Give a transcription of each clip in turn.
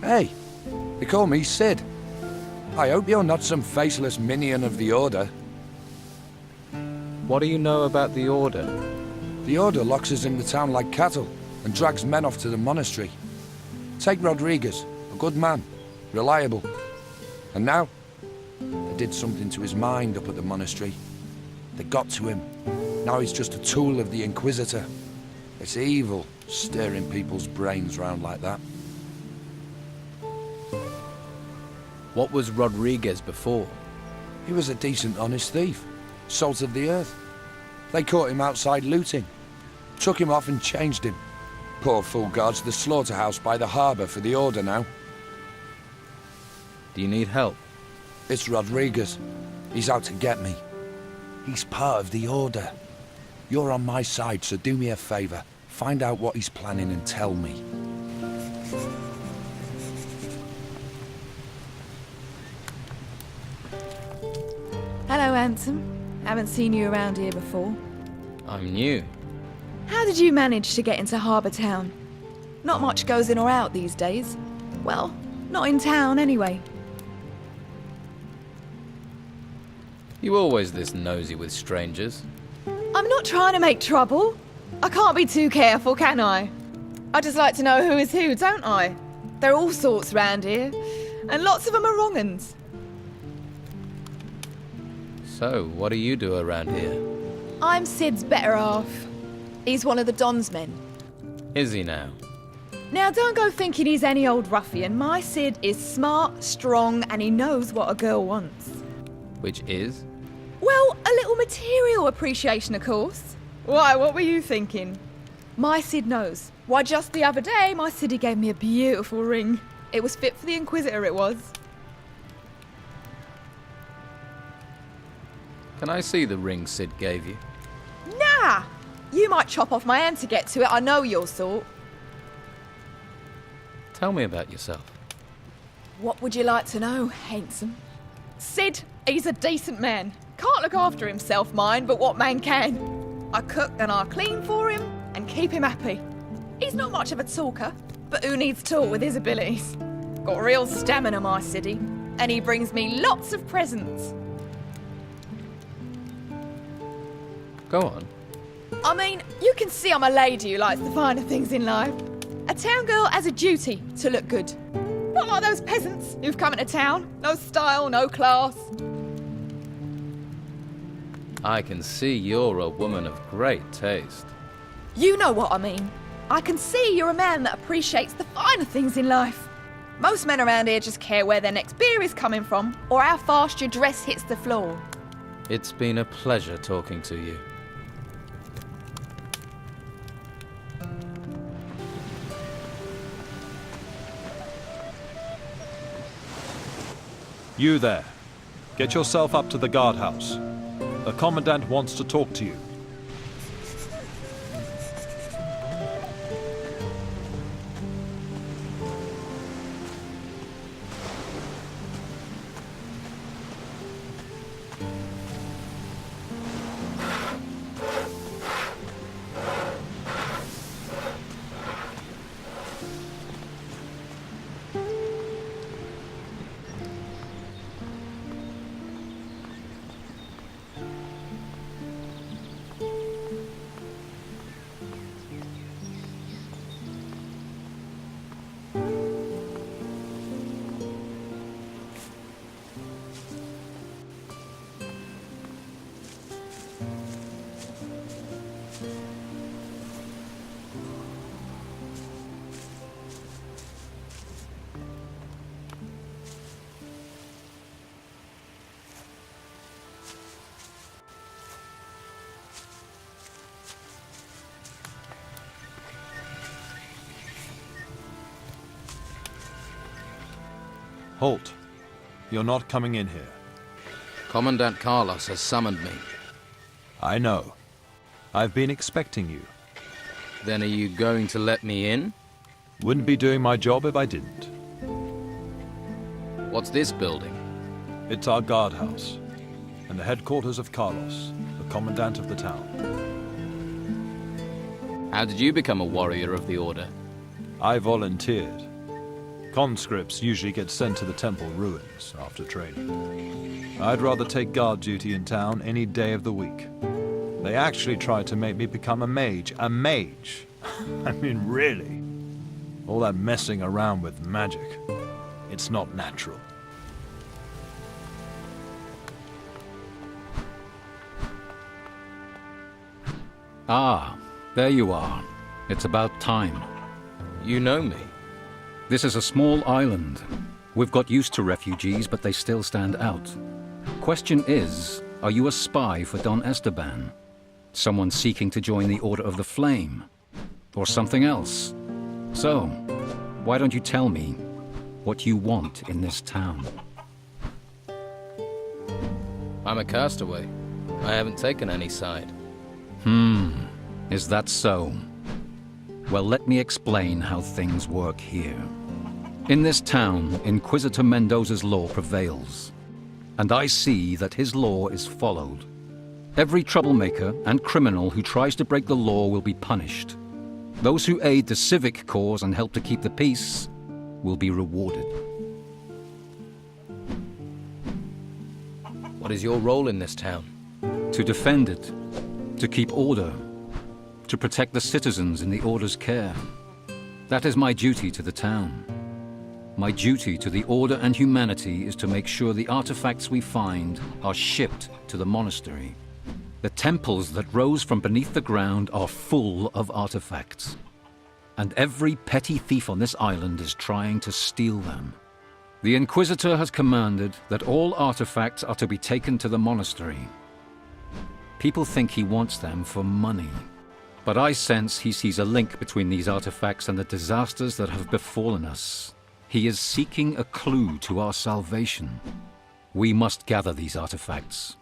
Hey, they call me Sid. I hope you're not some faceless minion of the Order. What do you know about the Order? The Order locks us in the town like cattle and drags men off to the monastery. Take Rodriguez, a good man, reliable. And now, they did something to his mind up at the monastery. They got to him. Now he's just a tool of the Inquisitor. It's evil, stirring people's brains round like that. What was Rodriguez before? He was a decent, honest thief. Salt of the earth. They caught him outside looting. Took him off and changed him. Poor fool guards the slaughterhouse by the harbour for the Order now. Do you need help? It's Rodriguez. He's out to get me. He's part of the Order. You're on my side, so do me a favour. Find out what he's planning and tell me. Hello, handsome. Haven't seen you around here before. I'm new. How did you manage to get into Harbour Town? Not much goes in or out these days. Well, not in town anyway. You always this nosy with strangers. I'm not trying to make trouble. I can't be too careful, can I? I just like to know who is who, don't I? There are all sorts round here, and lots of them are wrong uns. So, what do you do around here? I'm Sid's better half. He's one of the Don's men. Is he now? Now, don't go thinking he's any old ruffian. My Sid is smart, strong, and he knows what a girl wants. Which is? Well, a little material appreciation, of course. Why, what were you thinking? My Sid knows. Why, just the other day, my Siddy gave me a beautiful ring. It was fit for the Inquisitor, it was. Can I see the ring Sid gave you? Nah! You might chop off my hand to get to it, I know your sort. Tell me about yourself. What would you like to know, handsome? Sid, he's a decent man. Can't look after himself, mind, but what man can? I cook and I clean for him and keep him happy. He's not much of a talker, but who needs talk with his abilities? Got real stamina, my Siddy, and he brings me lots of presents. Go on. I mean, you can see I'm a lady who likes the finer things in life. A town girl has a duty to look good. Not like those peasants who've come into town. No style, no class. I can see you're a woman of great taste. You know what I mean. I can see you're a man that appreciates the finer things in life. Most men around here just care where their next beer is coming from or how fast your dress hits the floor. It's been a pleasure talking to you. You there. Get yourself up to the guardhouse. The Commandant wants to talk to you. Halt. You're not coming in here. Commandant Carlos has summoned me. I know. I've been expecting you. Then are you going to let me in? Wouldn't be doing my job if I didn't. What's this building? It's our guardhouse, and the headquarters of Carlos, the commandant of the town. How did you become a warrior of the Order? I volunteered. Conscripts usually get sent to the temple ruins after training. I'd rather take guard duty in town any day of the week. They actually tried to make me become a mage. A mage? I mean, really? All that messing around with magic. It's not natural. Ah, there you are. It's about time. You know me. This is a small island. We've got used to refugees, but they still stand out. Question is, are you a spy for Don Esteban? Someone seeking to join the Order of the Flame? Or something else? So, why don't you tell me what you want in this town? I'm a castaway. I haven't taken any side. Is that so? Well, let me explain how things work here. In this town, Inquisitor Mendoza's law prevails, and I see that his law is followed. Every troublemaker and criminal who tries to break the law will be punished. Those who aid the civic cause and help to keep the peace will be rewarded. What is your role in this town? To defend it, to keep order, to protect the citizens in the Order's care. That is my duty to the town. My duty to the Order and humanity is to make sure the artifacts we find are shipped to the monastery. The temples that rose from beneath the ground are full of artifacts. And every petty thief on this island is trying to steal them. The Inquisitor has commanded that all artifacts are to be taken to the monastery. People think he wants them for money. But I sense he sees a link between these artifacts and the disasters that have befallen us. He is seeking a clue to our salvation. We must gather these artifacts.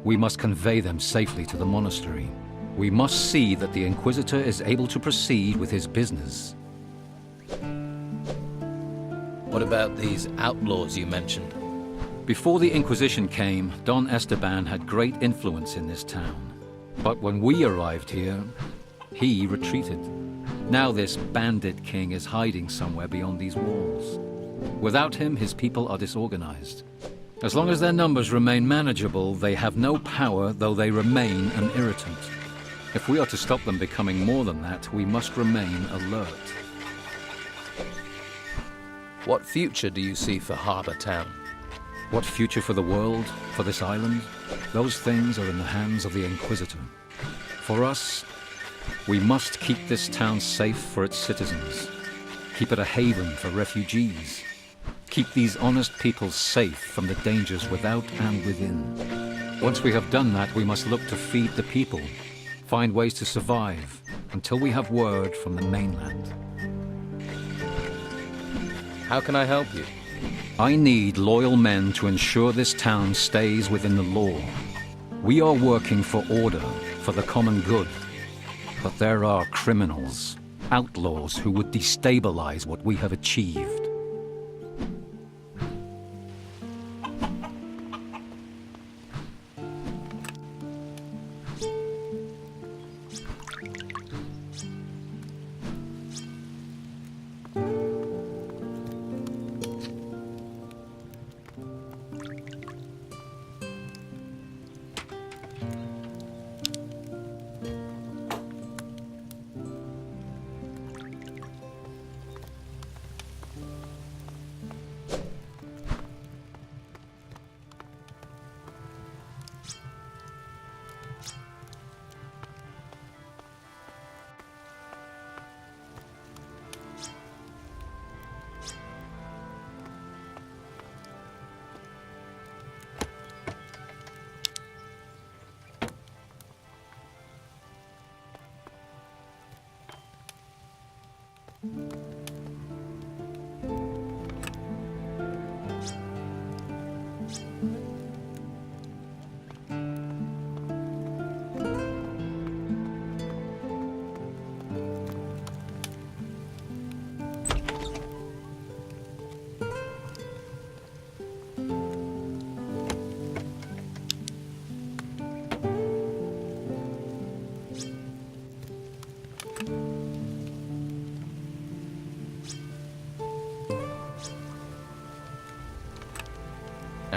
We must convey them safely to the monastery. We must see that the Inquisitor is able to proceed with his business. What about these outlaws you mentioned? Before the Inquisition came, Don Esteban had great influence in this town. But when we arrived here, he retreated. Now this bandit king is hiding somewhere beyond these walls. Without him, his people are disorganized. As long as their numbers remain manageable, they have no power, though they remain an irritant. If we are to stop them becoming more than that, we must remain alert. What future do you see for Harbour Town? What future for the world, for this island? Those things are in the hands of the Inquisitor. For us, we must keep this town safe for its citizens. Keep it a haven for refugees. Keep these honest people safe from the dangers without and within. Once we have done that, we must look to feed the people, find ways to survive, until we have word from the mainland. How can I help you? I need loyal men to ensure this town stays within the law. We are working for order, for the common good. But there are criminals, outlaws who would destabilize what we have achieved.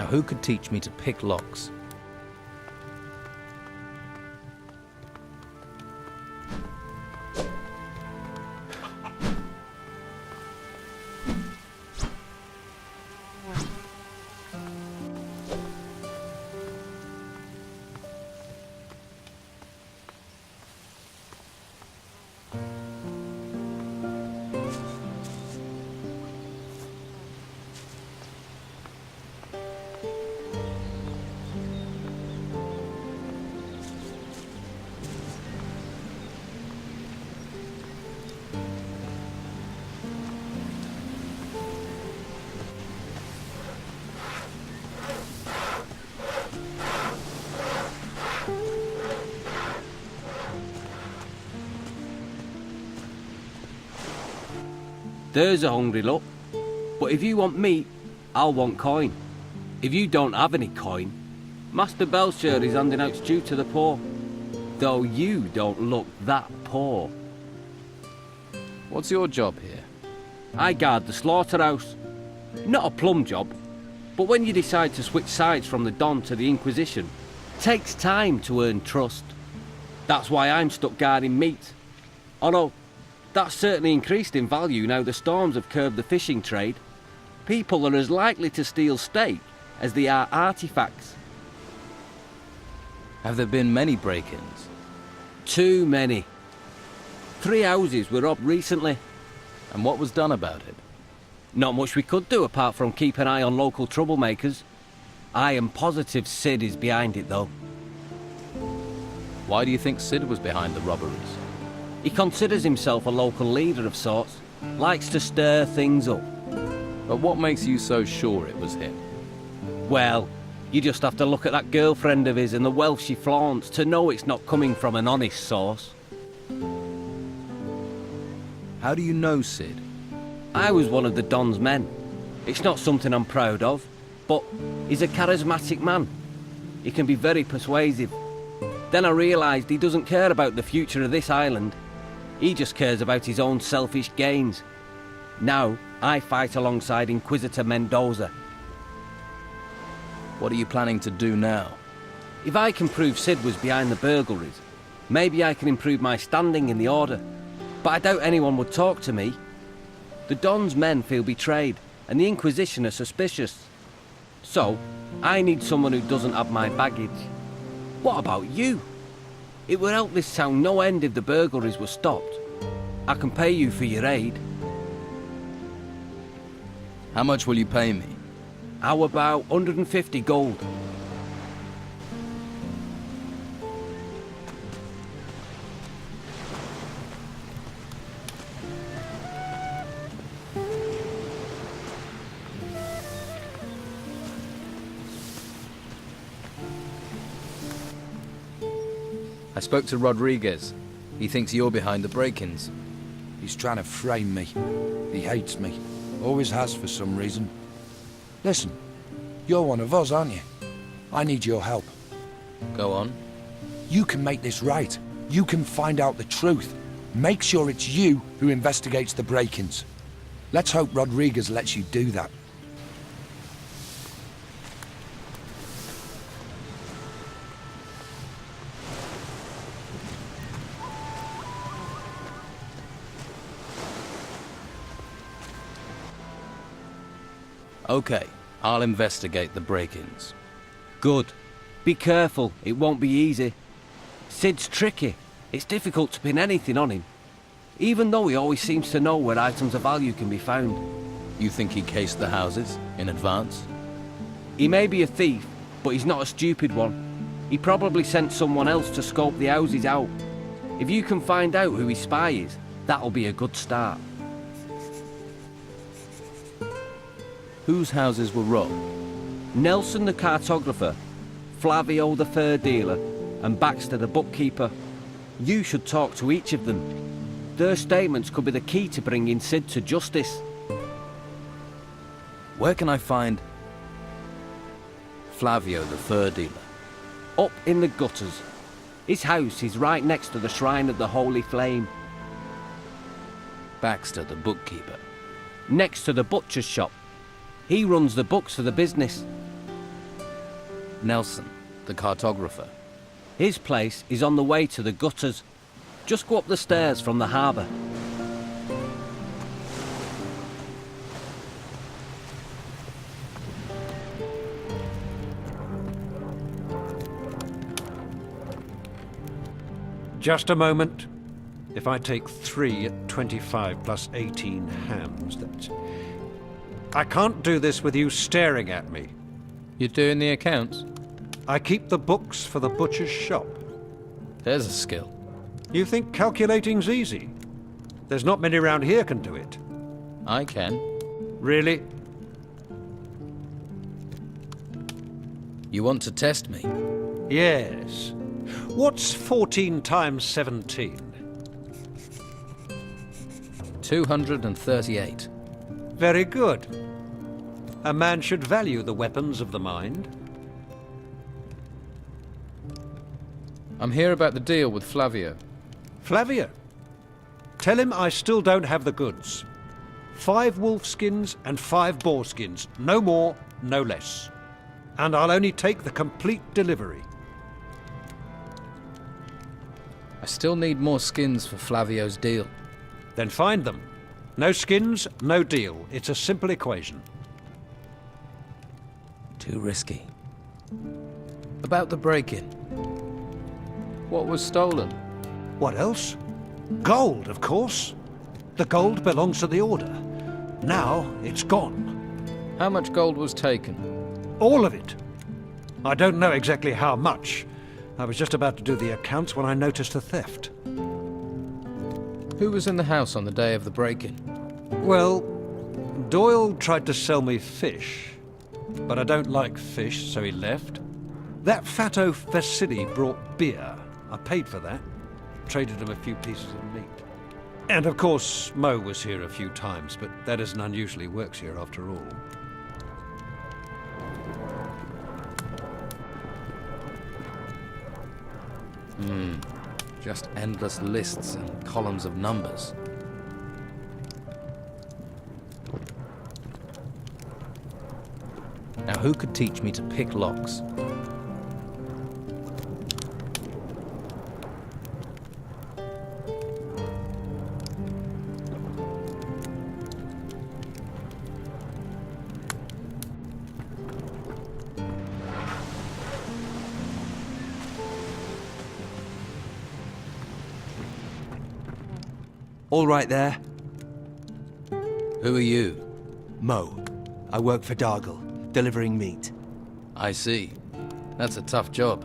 Now, who could teach me to pick locks? There's a hungry look. But if you want meat, I'll want coin. If you don't have any coin, Master Belcher is handing out stew to the poor. Though you don't look that poor. What's your job here? I guard the slaughterhouse. Not a plum job, but when you decide to switch sides from the Don to the Inquisition, takes time to earn trust. That's why I'm stuck guarding meat. Although, that's certainly increased in value now the storms have curbed the fishing trade. People are as likely to steal steak as they are artifacts. Have there been many break-ins? Too many. 3 houses were robbed recently. And what was done about it? Not much we could do apart from keep an eye on local troublemakers. I am positive Sid is behind it though. Why do you think Sid was behind the robberies? He considers himself a local leader of sorts, likes to stir things up. But what makes you so sure it was him? Well, you just have to look at that girlfriend of his and the wealth she flaunts to know it's not coming from an honest source. How do you know Sid? I was one of the Don's men. It's not something I'm proud of, but he's a charismatic man. He can be very persuasive. Then I realised he doesn't care about the future of this island. He just cares about his own selfish gains. Now, I fight alongside Inquisitor Mendoza. What are you planning to do now? If I can prove Sid was behind the burglaries, maybe I can improve my standing in the Order. But I doubt anyone would talk to me. The Don's men feel betrayed, and the Inquisition are suspicious. So, I need someone who doesn't have my baggage. What about you? It would help this town no end if the burglaries were stopped. I can pay you for your aid. How much will you pay me? How about 150 gold? I spoke to Rodriguez. He thinks you're behind the break-ins. He's trying to frame me. He hates me. Always has for some reason. Listen, you're one of us, aren't you? I need your help. Go on. You can make this right. You can find out the truth. Make sure it's you who investigates the break-ins. Let's hope Rodriguez lets you do that. Okay, I'll investigate the break-ins. Good. Be careful, it won't be easy. Sid's tricky. It's difficult to pin anything on him. Even though he always seems to know where items of value can be found. You think he cased the houses in advance? He may be a thief, but he's not a stupid one. He probably sent someone else to scope the houses out. If you can find out who his spy is, that'll be a good start. Whose houses were robbed? Nelson the cartographer, Flavio the fur dealer, and Baxter the bookkeeper. You should talk to each of them. Their statements could be the key to bringing Sid to justice. Where can I find Flavio the fur dealer? Up in the gutters. His house is right next to the Shrine of the Holy Flame. Baxter the bookkeeper. Next to the butcher's shop. He runs the books for the business. Nelson, the cartographer. His place is on the way to the gutters. Just go up the stairs from the harbour. Just a moment. If I take 3 at 25 plus 18 hams, that's... I can't do this with you staring at me. You're doing the accounts? I keep the books for the butcher's shop. There's a skill. You think calculating's easy? There's not many around here can do it. I can. Really? You want to test me? Yes. What's 14 times 17? 238. Very good. A man should value the weapons of the mind. I'm here about the deal with Flavio. Flavio, tell him I still don't have the goods. 5 wolf skins and 5 boar skins. No more, no less. And I'll only take the complete delivery. I still need more skins for Flavio's deal. Then find them. No skins, no deal. It's a simple equation. Too risky. About the break-in. What was stolen? What else? Gold, of course. The gold belongs to the Order. Now it's gone. How much gold was taken? All of it. I don't know exactly how much. I was just about to do the accounts when I noticed the theft. Who was in the house on the day of the break-in? Well, Doyle tried to sell me fish, but I don't like fish, so he left. That fatto Vasily brought beer. I paid for that. Traded him a few pieces of meat. And of course, Mo was here a few times, but that isn't unusually works here after all. Just endless lists and columns of numbers. Now who could teach me to pick locks? All right there. Who are you? Mo. I work for Dargle, delivering meat. I see. That's a tough job.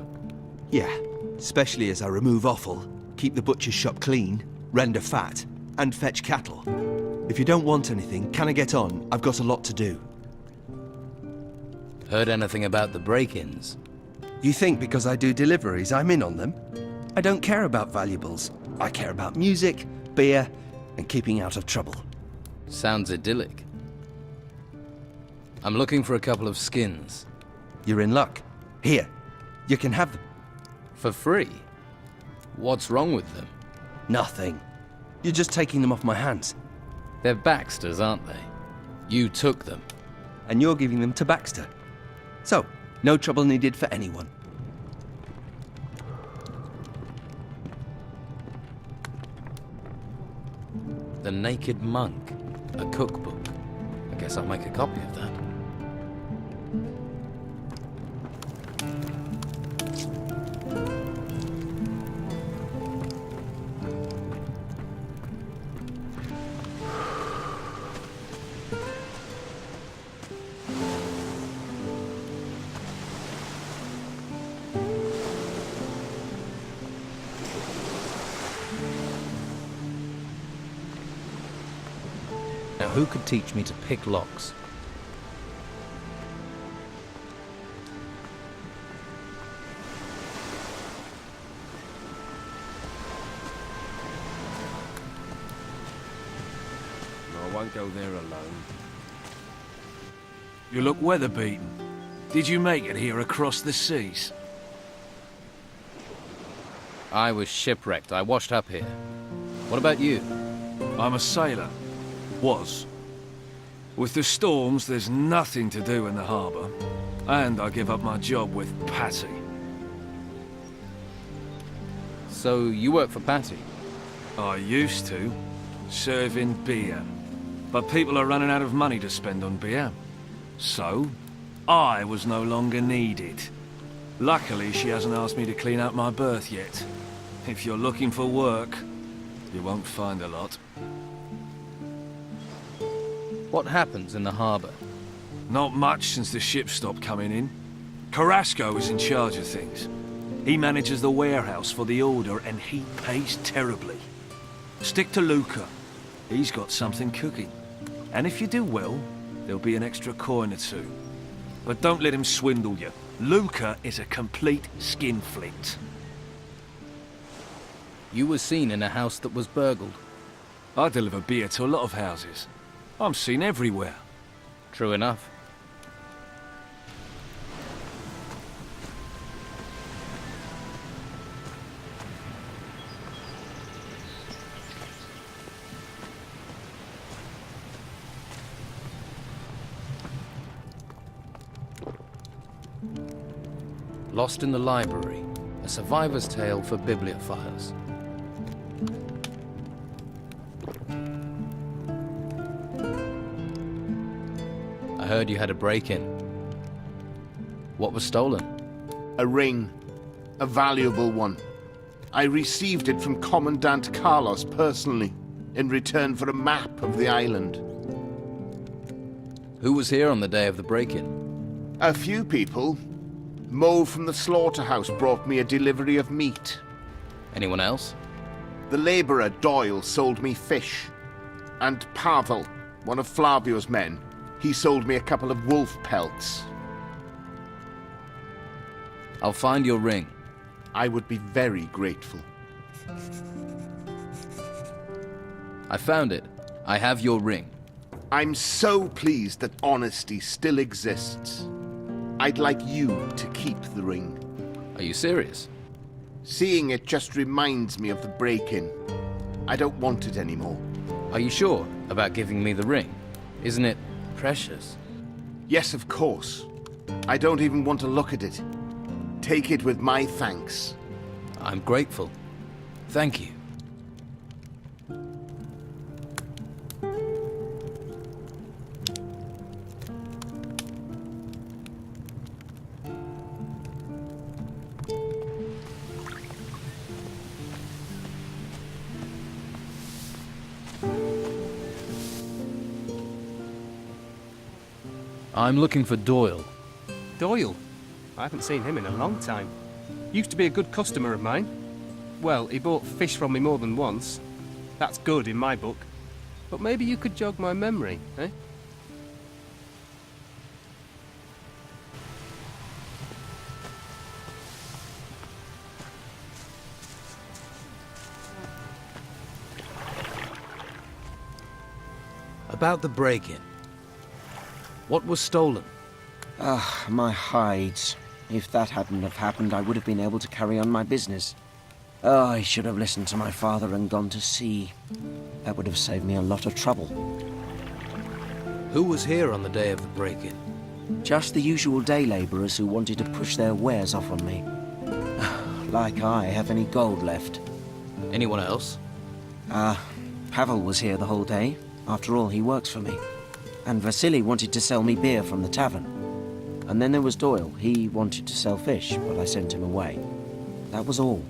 Yeah, especially as I remove offal, keep the butcher's shop clean, render fat, and fetch cattle. If you don't want anything, can I get on? I've got a lot to do. Heard anything about the break-ins? You think because I do deliveries, I'm in on them? I don't care about valuables. I care about music, beer, and keeping out of trouble. Sounds idyllic. I'm looking for a couple of skins. You're in luck. Here, you can have them. For free? What's wrong with them? Nothing. You're just taking them off my hands. They're Baxter's, aren't they? You took them. And you're giving them to Baxter. So, no trouble needed for anyone. The Naked Monk. A cookbook. I guess I'll make a copy of that. Now, who could teach me to pick locks? I won't go there alone. You look weather-beaten. Did you make it here across the seas? I was shipwrecked. I washed up here. What about you? I'm a sailor. Was. With the storms, there's nothing to do in the harbour. And I give up my job with Patty. So you work for Patty? I used to, serving beer. But people are running out of money to spend on beer. So, I was no longer needed. Luckily, she hasn't asked me to clean out my berth yet. If you're looking for work, you won't find a lot. What happens in the harbour? Not much since the ships stopped coming in. Carrasco is in charge of things. He manages the warehouse for the Order, and he pays terribly. Stick to Luca. He's got something cooking. And if you do well, there'll be an extra coin or two. But don't let him swindle you. Luca is a complete skinflint. You were seen in a house that was burgled. I deliver beer to a lot of houses. I'm seen everywhere. True enough. Lost in the Library, a survivor's tale for bibliophiles. I heard you had a break-in. What was stolen? A ring. A valuable one. I received it from Commandant Carlos personally, in return for a map of the island. Who was here on the day of the break-in? A few people. Mo from the slaughterhouse brought me a delivery of meat. Anyone else? The labourer Doyle sold me fish. And Pavel, one of Flavio's men, he sold me a couple of wolf pelts. I'll find your ring. I would be very grateful. I found it. I have your ring. I'm so pleased that honesty still exists. I'd like you to keep the ring. Are you serious? Seeing it just reminds me of the break-in. I don't want it anymore. Are you sure about giving me the ring? Isn't it precious? Yes, of course. I don't even want to look at it. Take it with my thanks. I'm grateful. Thank you. I'm looking for Doyle. Doyle? I haven't seen him in a long time. Used to be a good customer of mine. Well, he bought fish from me more than once. That's good in my book. But maybe you could jog my memory, eh? About the break-in. What was stolen? My hides. If that hadn't have happened, I would have been able to carry on my business. Oh, I should have listened to my father and gone to sea. That would have saved me a lot of trouble. Who was here on the day of the break-in? Just the usual day labourers who wanted to push their wares off on me. Like I have any gold left. Anyone else? Pavel was here the whole day. After all, he works for me. And Vasily wanted to sell me beer from the tavern. And then there was Doyle. He wanted to sell fish, but I sent him away. That was all.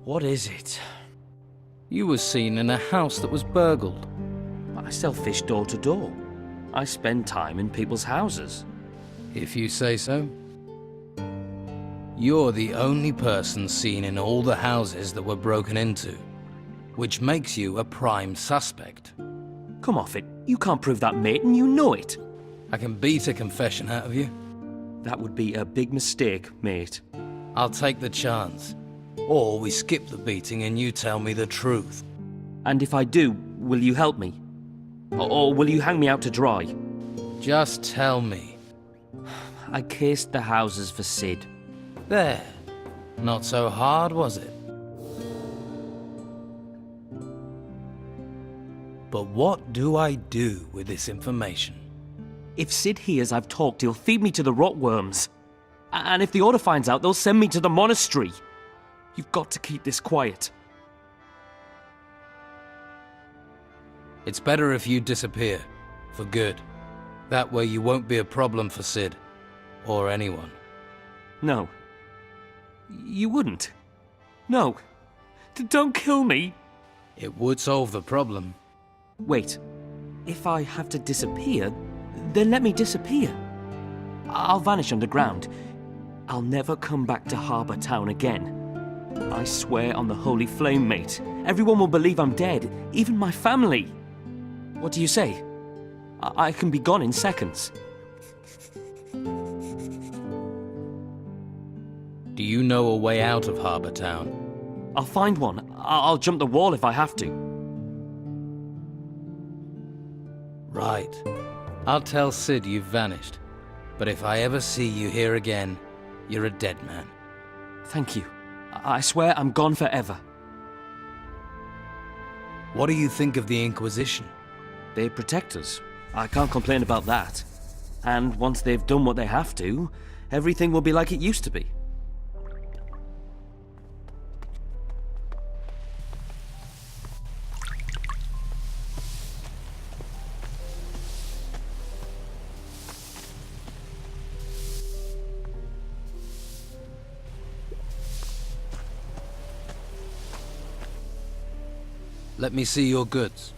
What is it? You were seen in a house that was burgled. I sell fish door to door. I spend time in people's houses. If you say so. You're the only person seen in all the houses that were broken into, which makes you a prime suspect. Come off it. You can't prove that, mate, and you know it. I can beat a confession out of you. That would be a big mistake, mate. I'll take the chance. Or we skip the beating and you tell me the truth. And if I do, will you help me? Or will you hang me out to dry? Just tell me. I cased the houses for Sid. There. Not so hard, was it? But what do I do with this information? If Sid hears I've talked, he'll feed me to the rotworms. And if the Order finds out, they'll send me to the monastery. You've got to keep this quiet. It's better if you disappear. For good. That way you won't be a problem for Sid. Or anyone. No. You wouldn't. No. Don't kill me. It would solve the problem. Wait. If I have to disappear, then let me disappear. I'll vanish underground. I'll never come back to Harbour Town again. I swear on the Holy Flame, mate. Everyone will believe I'm dead, even my family. What do you say? I can be gone in seconds. Do you know a way out of Harbour Town? I'll find one. I'll jump the wall if I have to. Right. I'll tell Sid you've vanished. But if I ever see you here again, you're a dead man. Thank you. I swear I'm gone forever. What do you think of the Inquisition? They protect us. I can't complain about that. And once they've done what they have to, everything will be like it used to be. Let me see your goods.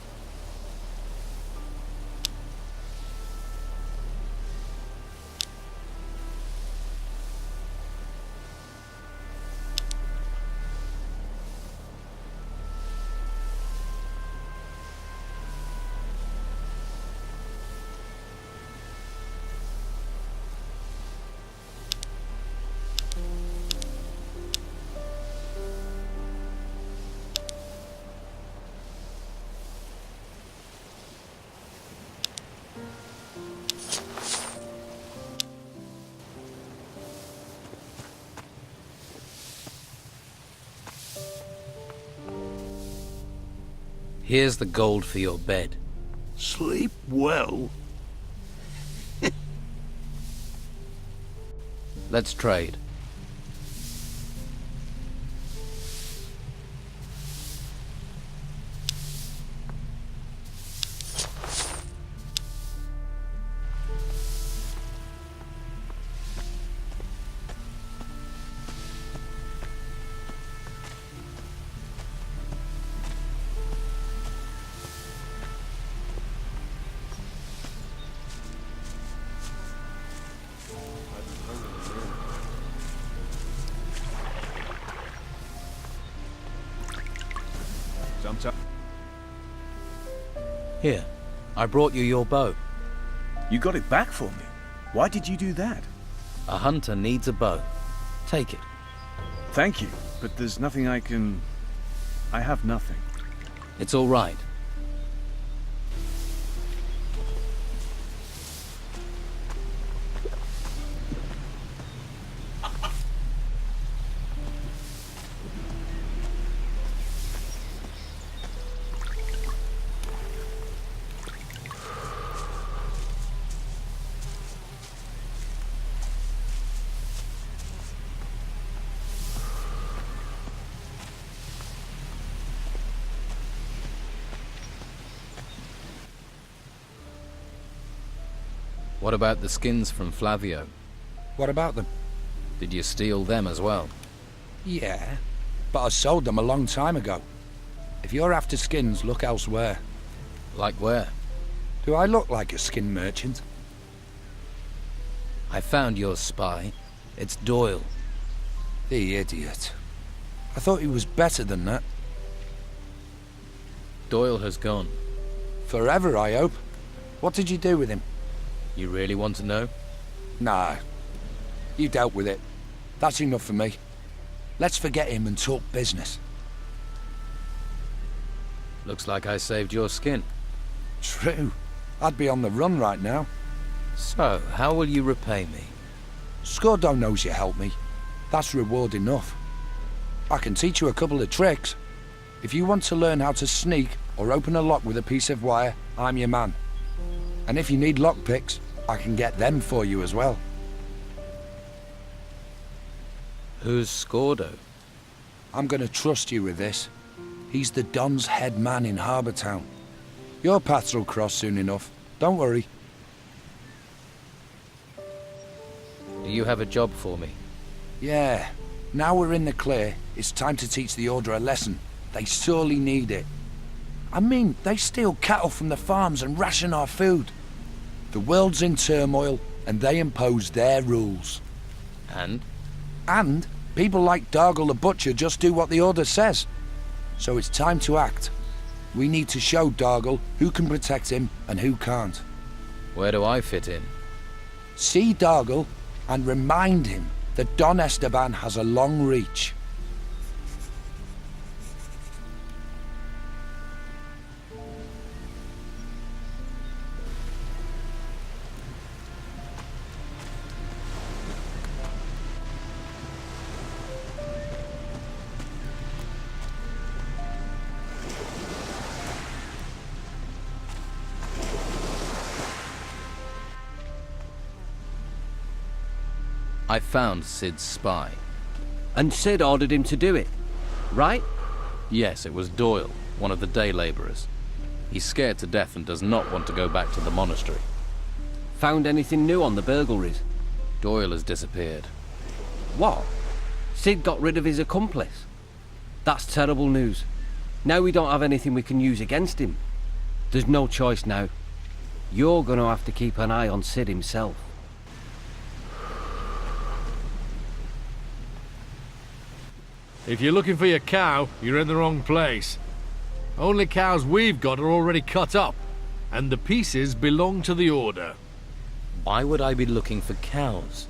Here's the gold for your bed. Sleep well. Let's trade. Here, I brought you your bow. You got it back for me. Why did you do that? A hunter needs a bow. Take it. Thank you, but there's nothing I can... I have nothing. It's all right. What about the skins from Flavio? What about them? Did you steal them as well? Yeah, but I sold them a long time ago. If you're after skins, look elsewhere. Like where? Do I look like a skin merchant? I found your spy. It's Doyle. The idiot. I thought he was better than that. Doyle has gone. Forever, I hope. What did you do with him? You really want to know? Nah. You dealt with it. That's enough for me. Let's forget him and talk business. Looks like I saved your skin. True. I'd be on the run right now. So, how will you repay me? Scordo knows you helped me. That's reward enough. I can teach you a couple of tricks. If you want to learn how to sneak or open a lock with a piece of wire, I'm your man. And if you need lockpicks, I can get them for you as well. Who's Scordo? I'm gonna trust you with this. He's the Don's head man in Harbour Town. Your paths will cross soon enough. Don't worry. Do you have a job for me? Yeah. Now we're in the clear, it's time to teach the Order a lesson. They sorely need it. I mean, they steal cattle from the farms and ration our food. The world's in turmoil, and they impose their rules. And? And people like Dargle the Butcher just do what the Order says. So it's time to act. We need to show Dargle who can protect him and who can't. Where do I fit in? See Dargle and remind him that Don Esteban has a long reach. I found Sid's spy. And Sid ordered him to do it, right? Yes, it was Doyle, one of the day labourers. He's scared to death and does not want to go back to the monastery. Found anything new on the burglaries? Doyle has disappeared. What? Sid got rid of his accomplice? That's terrible news. Now we don't have anything we can use against him. There's no choice now. You're gonna have to keep an eye on Sid himself. If you're looking for your cow, you're in the wrong place. Only cows we've got are already cut up, and the pieces belong to the Order. Why would I be looking for cows?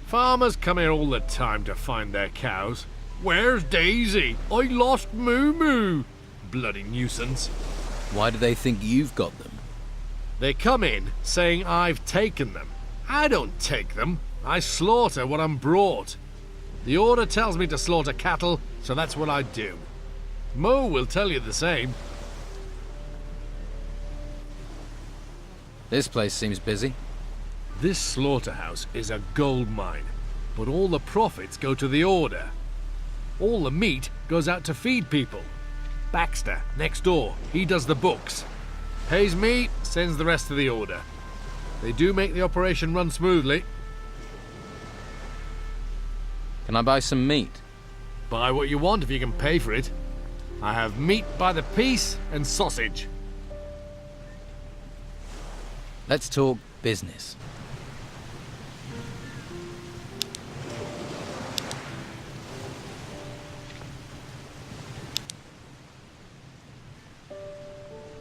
Farmers come here all the time to find their cows. Where's Daisy? I lost Moo Moo. Bloody nuisance. Why do they think you've got them? They come in saying I've taken them. I don't take them. I slaughter what I'm brought. The Order tells me to slaughter cattle, so that's what I do. Mo will tell you the same. This place seems busy. This slaughterhouse is a gold mine, but all the profits go to the Order. All the meat goes out to feed people. Baxter, next door, he does the books. Pays me, sends the rest to the Order. They do make the operation run smoothly. Can I buy some meat? Buy what you want if you can pay for it. I have meat by the piece and sausage. Let's talk business.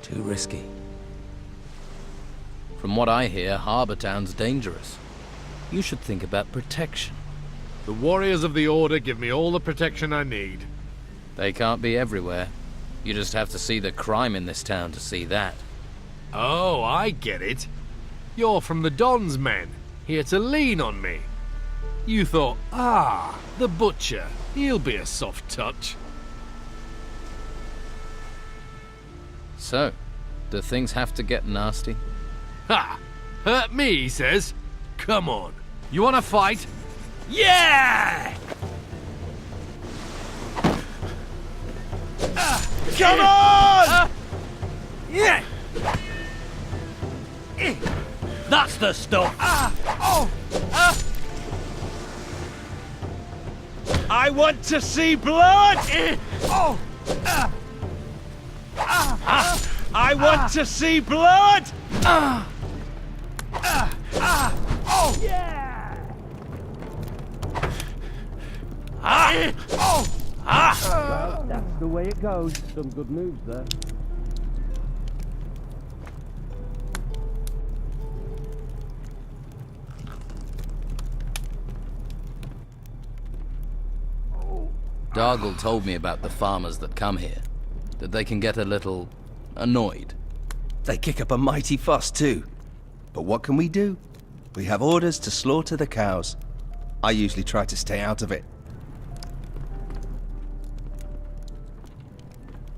Too risky. From what I hear, Harbour Town's dangerous. You should think about protection. The warriors of the Order give me all the protection I need. They can't be everywhere. You just have to see the crime in this town to see that. Oh, I get it. You're from the Don's men, here to lean on me. You thought, the butcher, he'll be a soft touch. So, do things have to get nasty? Ha! Hurt me, he says. Come on. You want to fight? Yeah! Come on! Yeah! That's the stuff! I want to see blood! I want to see blood! Yeah! Well, that's the way it goes. Some good moves there. Dargle told me about the farmers that come here, that they can get a little annoyed. They kick up a mighty fuss too. But what can we do? We have orders to slaughter the cows. I usually try to stay out of it.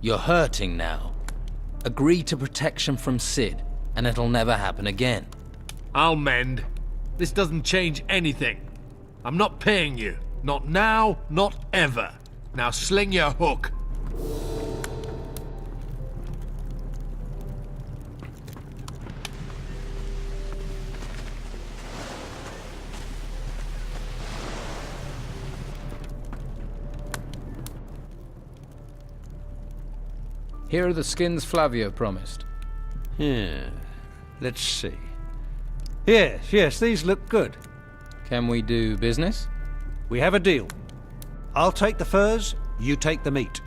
You're hurting now. Agree to protection from Sid, and it'll never happen again. I'll mend. This doesn't change anything. I'm not paying you. Not now, not ever. Now sling your hook. Here are the skins Flavio promised. Yeah. Let's see. Yes, these look good. Can we do business? We have a deal. I'll take the furs, you take the meat.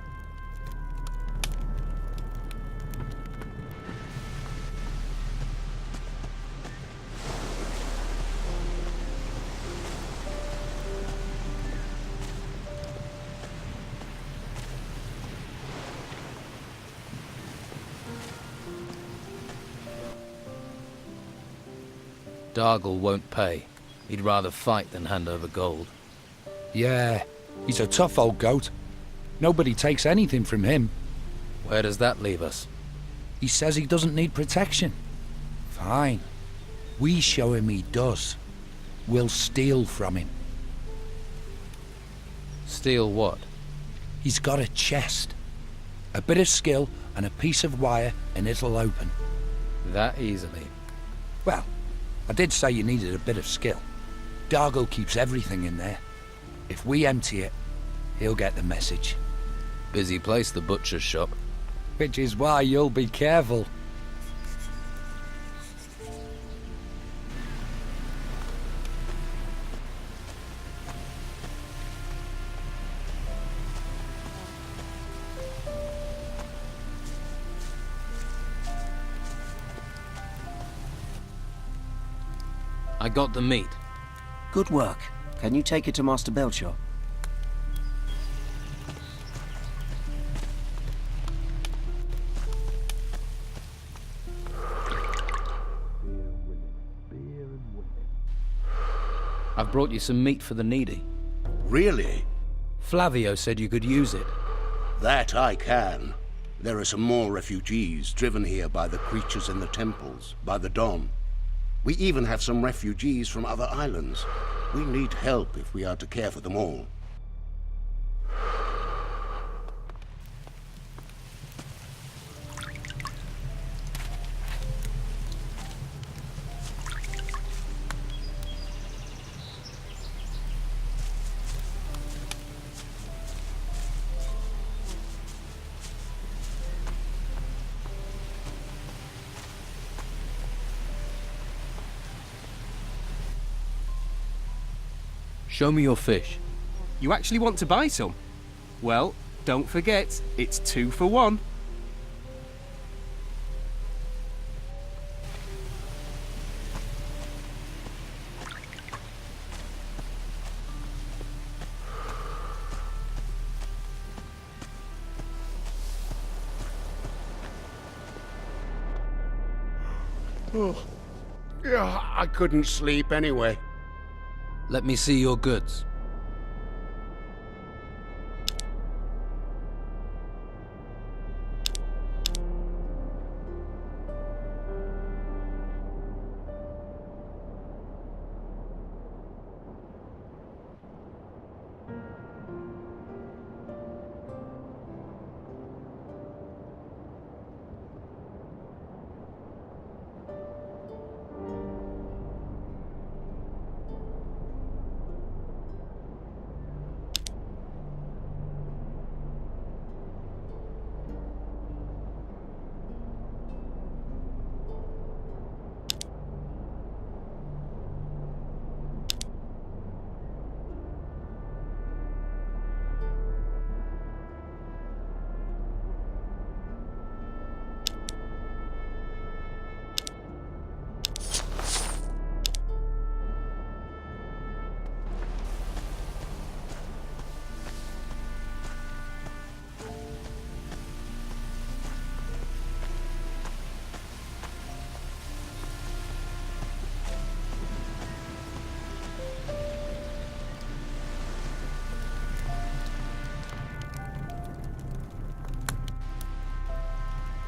Dargle won't pay. He'd rather fight than hand over gold. Yeah, he's a tough old goat. Nobody takes anything from him. Where does that leave us? He says he doesn't need protection. Fine. We show him he does. We'll steal from him. Steal what? He's got a chest. A bit of skill and a piece of wire and it'll open. That easily? Well, I did say you needed a bit of skill. Dargo keeps everything in there. If we empty it, he'll get the message. Busy place, the butcher's shop. Which is why you'll be careful. I got the meat. Good work. Can you take it to Master Belcher? I've brought you some meat for the needy. Really? Flavio said you could use it. That I can. There are some more refugees driven here by the creatures in the temples, by the Don. We even have some refugees from other islands. We need help if we are to care for them all. Show me your fish. You actually want to buy some? Well, don't forget, it's 2 for 1. Oh, yeah, I couldn't sleep anyway. Let me see your goods.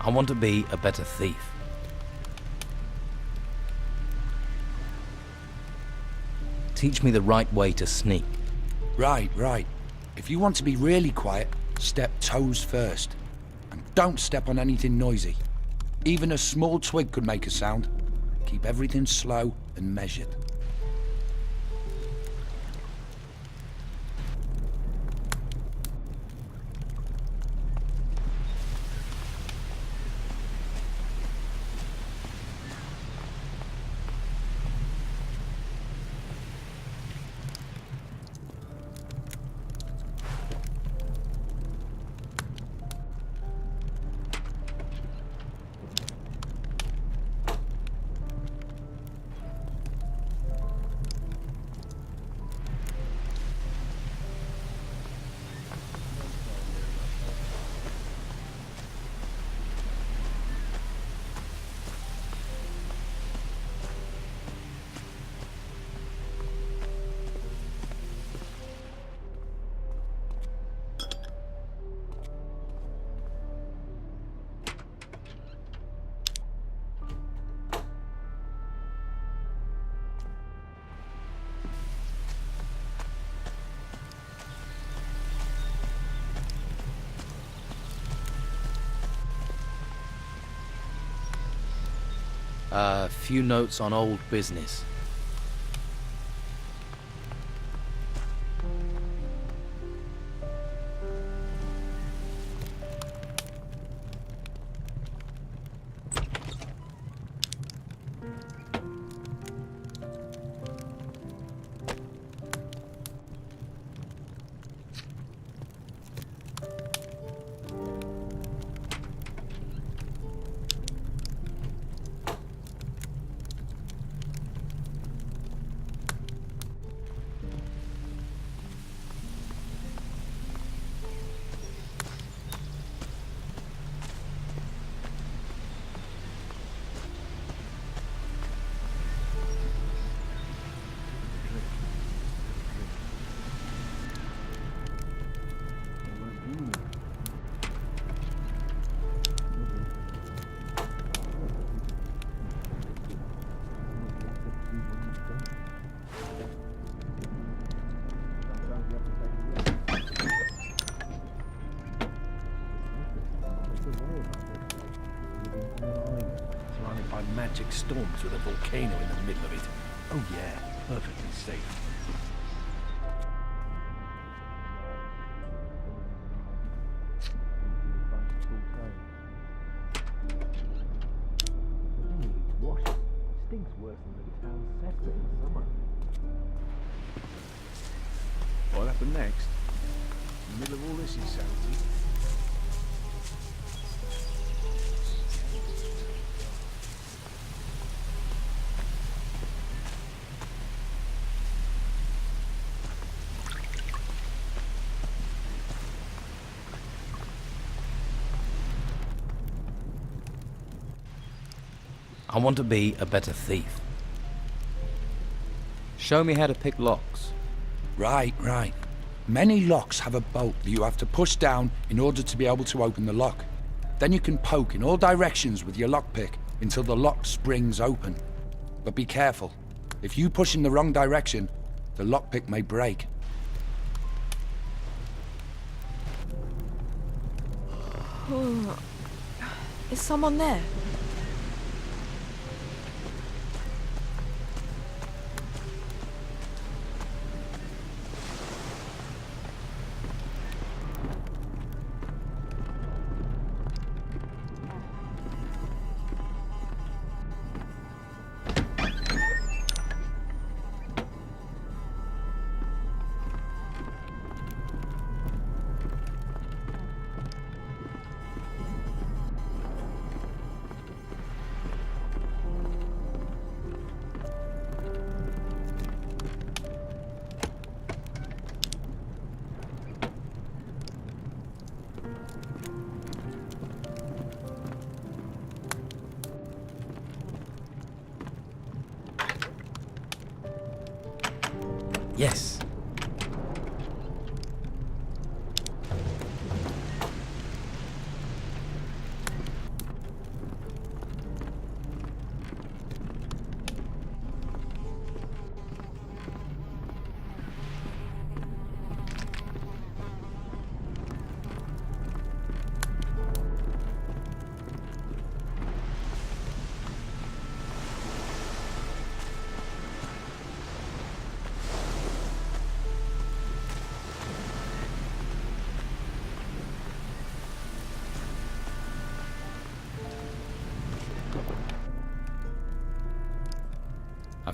I want to be a better thief. Teach me the right way to sneak. Right. If you want to be really quiet, step toes first. And don't step on anything noisy. Even a small twig could make a sound. Keep everything slow and measured. A few notes on old business. Surrounded by magic storms with a volcano in the middle of it. Oh yeah, perfectly safe. Stinks worse than the town cesspit in the summer. What happened next? In the middle of all this insanity. I want to be a better thief. Show me how to pick locks. Right. Many locks have a bolt that you have to push down in order to be able to open the lock. Then you can poke in all directions with your lockpick until the lock springs open. But be careful. If you push in the wrong direction, the lockpick may break. Is someone there?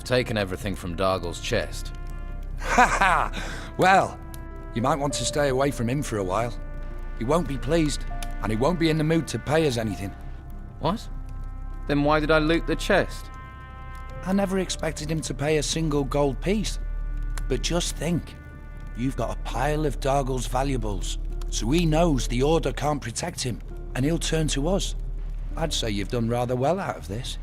taken everything from Dargle's chest. Ha ha! Well, you might want to stay away from him for a while. He won't be pleased, and he won't be in the mood to pay us anything. What? Then why did I loot the chest? I never expected him to pay a single gold piece. But just think, you've got a pile of Dargle's valuables, so he knows the Order can't protect him, and he'll turn to us. I'd say you've done rather well out of this.